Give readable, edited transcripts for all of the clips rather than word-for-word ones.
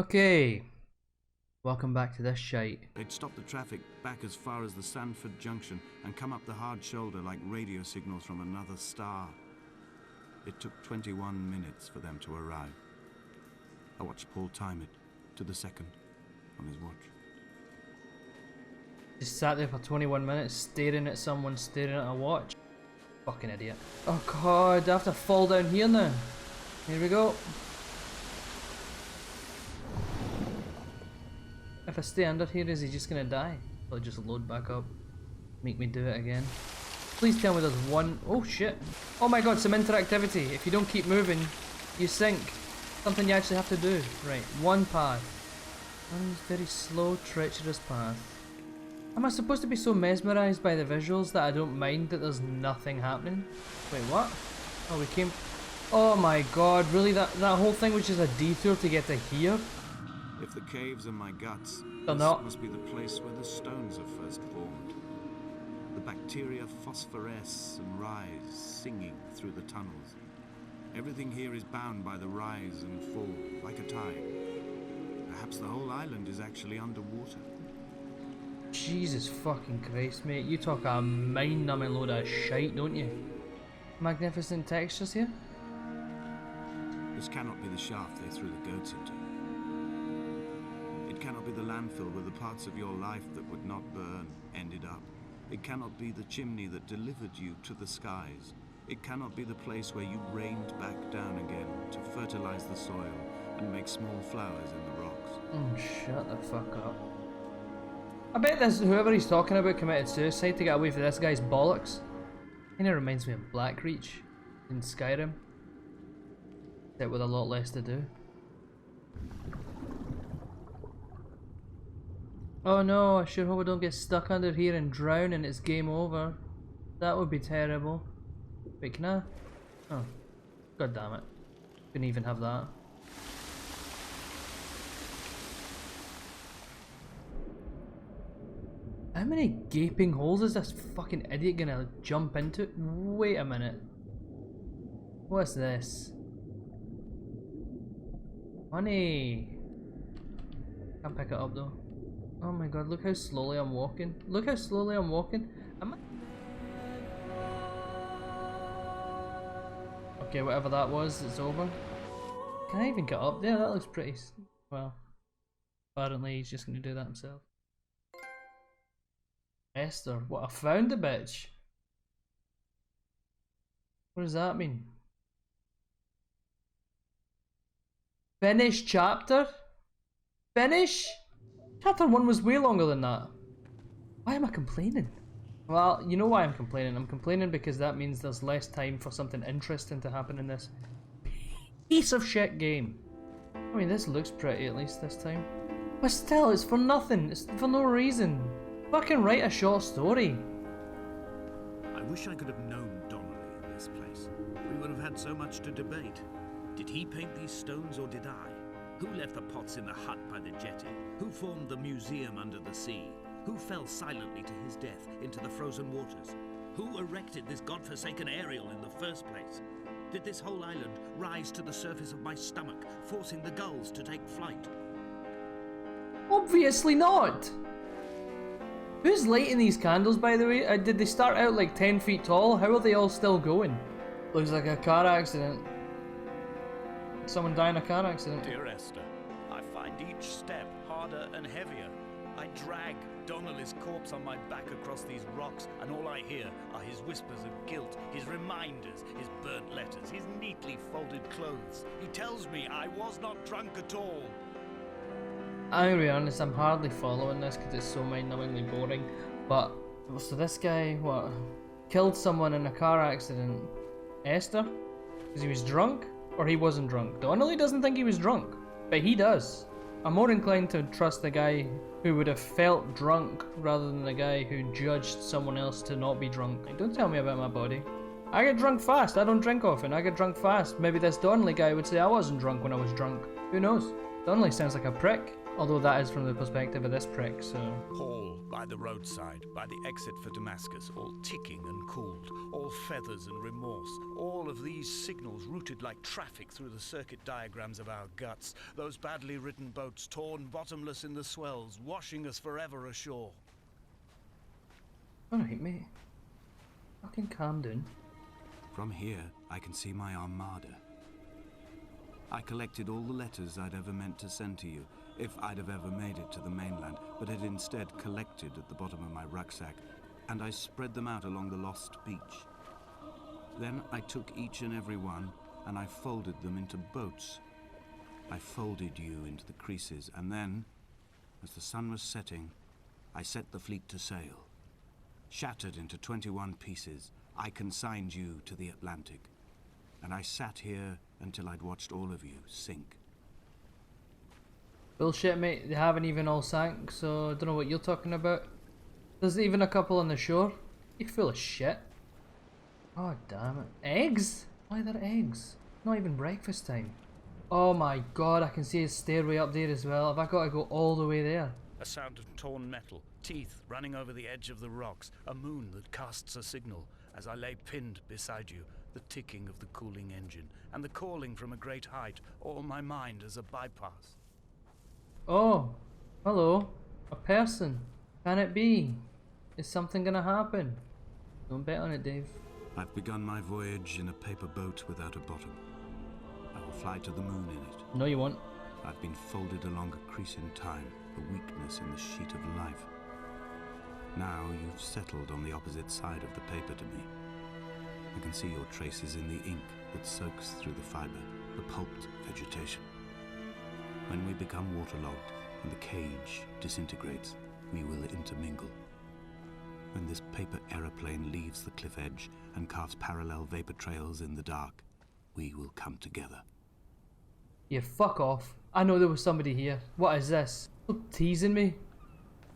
Okay, welcome back to this shite. They'd stop the traffic back as far as the Sandford Junction and come up the hard shoulder like radio signals from another star. It took 21 minutes for them to arrive. I watched Paul time it to the second on his watch. Just sat there for 21 minutes staring at someone staring at a watch. Fucking idiot. Oh god, I have to fall down here now. Here we go. If I stay under here, is he just gonna die? Will it just load back up? Make me do it again? Please tell me there's one. Oh shit. Oh my god, some interactivity. If you don't keep moving, you sink. Something you actually have to do. Right, one path. One very slow, treacherous path. Am I supposed to be so mesmerised by the visuals that I don't mind that there's nothing happening? Wait, what? Oh, we came... Oh my god, really? That whole thing was just a detour to get to here? If the caves are my guts, They're this not. must be the place where the stones are first formed. The bacteria phosphoresce and rise, singing through the tunnels. Everything here is bound by the rise and fall, like a tide. Perhaps the whole island is actually underwater. Jesus fucking Christ, mate. You talk a mind-numbing load of shite, don't you? Magnificent textures here. This cannot be the shaft they threw the goats into. It cannot be the landfill where the parts of your life that would not burn ended up. It cannot be the chimney that delivered you to the skies. It cannot be the place where you rained back down again to fertilize the soil and make small flowers in the rocks. Oh, shut the fuck up. I bet this whoever he's talking about committed suicide to get away from this guy's bollocks. Kinda reminds me of Blackreach in Skyrim. Except with a lot less to do. Oh no, I sure hope I don't get stuck under here and drown and it's game over. That would be terrible. Wait, can I? Oh. God damn it. Couldn't even have that. How many gaping holes is this fucking idiot gonna jump into? Wait a minute. What's this? Money! Can't pick it up though. Oh my god, look how slowly I'm walking. Look how slowly I'm walking. Okay, whatever that was, it's over. Can I even get up there? That looks pretty... Well, apparently he's just gonna do that himself. Esther, what? I found the bitch. What does that mean? Finish chapter? Finish? Chapter 1 was way longer than that. Why am I complaining? Well, you know why I'm complaining. I'm complaining because that means there's less time for something interesting to happen in this piece of shit game. I mean, this looks pretty at least this time. But still, it's for nothing. It's for no reason. Fucking write a short story. I wish I could have known Donnelly in this place. We would have had so much to debate. Did he paint these stones or did I? Who left the pots in the hut by the jetty? Who formed the museum under the sea? Who fell silently to his death into the frozen waters? Who erected this godforsaken aerial in the first place? Did this whole island rise to the surface of my stomach, forcing the gulls to take flight? Obviously not! Who's lighting these candles, by the way? Did they start out like 10 feet tall? How are they all still going? Looks like a car accident. Someone died in a car accident. Dear Esther, I find each step harder and heavier. I drag Donnelly's corpse on my back across these rocks, and all I hear are his whispers of guilt, his reminders, his burnt letters, his neatly folded clothes. He tells me I was not drunk at all. I'm gonna be honest, I'm hardly following this because it's so mind-numbingly boring. But, so this guy, what? Killed someone in a car accident. Esther? Because he was drunk? Or he wasn't drunk? Donnelly doesn't think he was drunk, but he does. I'm more inclined to trust the guy who would have felt drunk rather than the guy who judged someone else to not be drunk. Like, don't tell me about my body. I get drunk fast. I don't drink often. I get drunk fast. Maybe this Donnelly guy would say I wasn't drunk when I was drunk. Who knows? Donnelly sounds like a prick. Although that is from the perspective of this prick, so... Hall by the roadside, by the exit for Damascus, all ticking and cooled, all feathers and remorse, all of these signals routed like traffic through the circuit diagrams of our guts, those badly written boats torn bottomless in the swells, washing us forever ashore. Alright, mate. Fucking calm down. From here, I can see my armada. I collected all the letters I'd ever meant to send to you, if I'd have ever made it to the mainland, but had instead collected at the bottom of my rucksack, and I spread them out along the lost beach. Then I took each and every one, and I folded them into boats. I folded you into the creases, and then, as the sun was setting, I set the fleet to sail. Shattered into 21 pieces, I consigned you to the Atlantic, and I sat here until I'd watched all of you sink. Bullshit, mate. They haven't even all sank, so I don't know what you're talking about. There's even a couple on the shore. You're full of shit. Oh, damn it. Eggs? Why are there eggs? Not even breakfast time. Oh my god, I can see a stairway up there as well. Have I got to go all the way there? A sound of torn metal, teeth running over the edge of the rocks, a moon that casts a signal. As I lay pinned beside you, the ticking of the cooling engine, and the calling from a great height, all my mind as a bypass. Oh, hello. A person. Can it be? Is something gonna happen? Don't bet on it, Dave. I've begun my voyage in a paper boat without a bottom. I will fly to the moon in it. No, you won't. I've been folded along a crease in time, a weakness in the sheet of life. Now you've settled on the opposite side of the paper to me. I can see your traces in the ink that soaks through the fibre, the pulped vegetation. When we become waterlogged and the cage disintegrates, we will intermingle. When this paper aeroplane leaves the cliff edge and carves parallel vapor trails in the dark, we will come together. Yeah, fuck off. I know there was somebody here. What is this? Stop teasing me.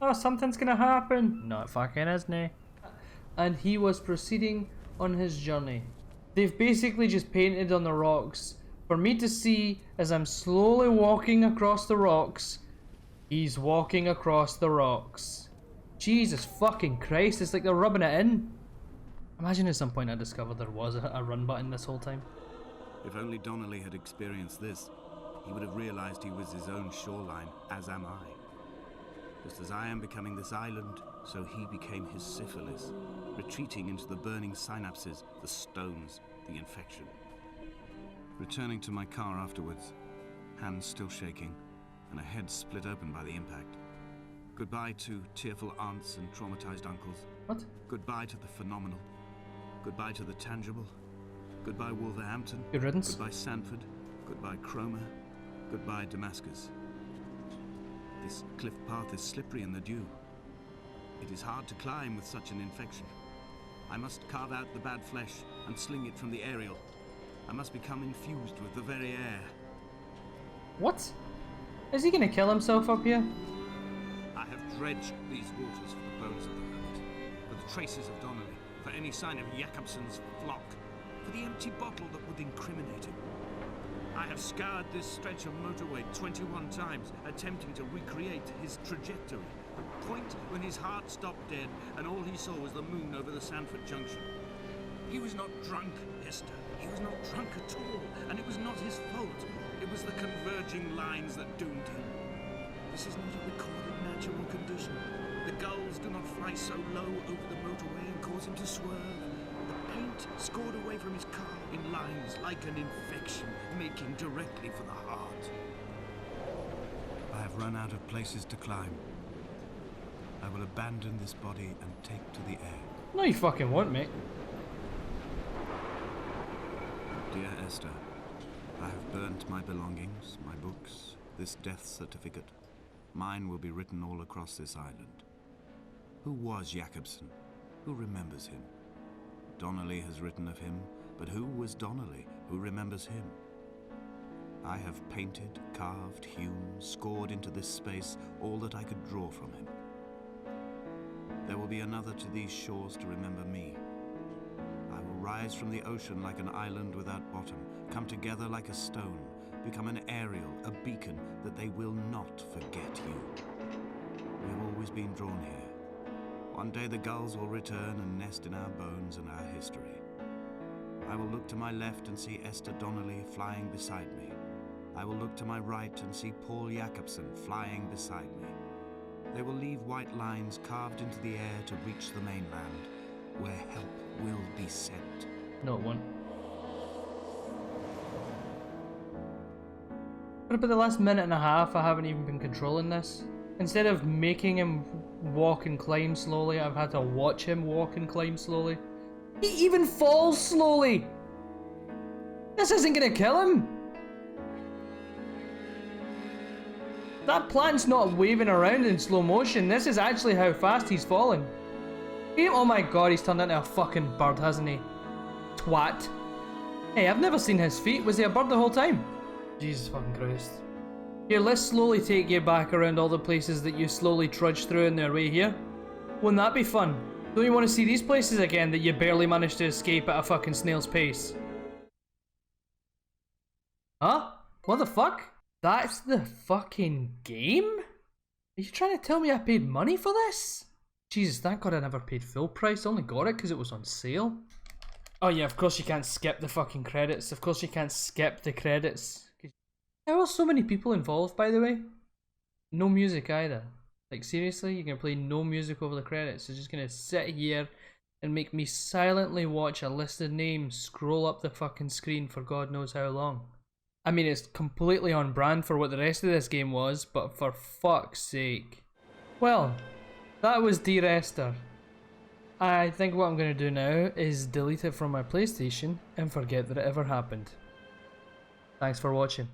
Oh, something's gonna happen. No, it fucking isn't. And he was proceeding on his journey. They've basically just painted on the rocks for me to see as I'm slowly walking across the rocks. He's walking across the rocks. Jesus fucking Christ, it's like they're rubbing it in. Imagine at some point I discovered there was a run button this whole time. If only Donnelly had experienced this, he would have realized he was his own shoreline, as am I. Just as I am becoming this island, so he became his syphilis, retreating into the burning synapses, the stones, the infection. Returning to my car afterwards, hands still shaking, and a head split open by the impact. Goodbye to tearful aunts and traumatized uncles. What? Goodbye to the phenomenal. Goodbye to the tangible. Goodbye Wolverhampton. Good riddance. Goodbye Sanford. Goodbye Cromer. Goodbye Damascus. This cliff path is slippery in the dew. It is hard to climb with such an infection. I must carve out the bad flesh and sling it from the aerial. I must become infused with the very air. What? Is he gonna kill himself up here? I have dredged these waters for the bones of the hermit, for the traces of Donnelly, for any sign of Jakobsen's flock, for the empty bottle that would incriminate him. I have scoured this stretch of motorway 21 times, attempting to recreate his trajectory. The point when his heart stopped dead and all he saw was the moon over the Sanford Junction. He was not drunk, Esther. He was not drunk at all, and it was not his fault. It was the converging lines that doomed him. This is not a recorded natural condition. The gulls do not fly so low over the motorway and cause him to swerve. The paint scored away from his car in lines like an infection, making directly for the heart. I have run out of places to climb. I will abandon this body and take to the air. No, you fucking won't, mate. Dear Esther, I have burnt my belongings, my books, this death certificate. Mine will be written all across this island. Who was Jakobsen? Who remembers him? Donnelly has written of him, but who was Donnelly? Who remembers him? I have painted, carved, hewn, scored into this space all that I could draw from him. There will be another to these shores to remember me. I will rise from the ocean like an island without bottom, come together like a stone, become an aerial, a beacon that they will not forget you. We have always been drawn here. One day the gulls will return and nest in our bones and our history. I will look to my left and see Esther Donnelly flying beside me. I will look to my right and see Paul Jacobson flying beside me. They will leave white lines carved into the air to reach the mainland, where help will be sent. No, it won't. What about the last minute and a half? I haven't even been controlling this. Instead of making him walk and climb slowly, I've had to watch him walk and climb slowly. He even falls slowly! This isn't gonna kill him! That plant's not waving around in slow motion. This is actually how fast he's falling. Oh my god, he's turned into a fucking bird, hasn't he? Twat. Hey, I've never seen his feet. Was he a bird the whole time? Jesus fucking Christ. Here, let's slowly take you back around all the places that you slowly trudged through on their way here. Wouldn't that be fun? Don't you want to see these places again that you barely managed to escape at a fucking snail's pace? Huh? What the fuck? That's the fucking game? Are you trying to tell me I paid money for this? Jesus, thank God I never paid full price. I only got it because it was on sale. Oh yeah, of course you can't skip the fucking credits. Of course you can't skip the credits. There were so many people involved, by the way. No music either. Like seriously, you're gonna play no music over the credits. You're just gonna sit here and make me silently watch a list of names scroll up the fucking screen for God knows how long. I mean, it's completely on brand for what the rest of this game was, but for fuck's sake. Well, that was Dear Esther. I think what I'm going to do now is delete it from my PlayStation and forget that it ever happened. Thanks for watching.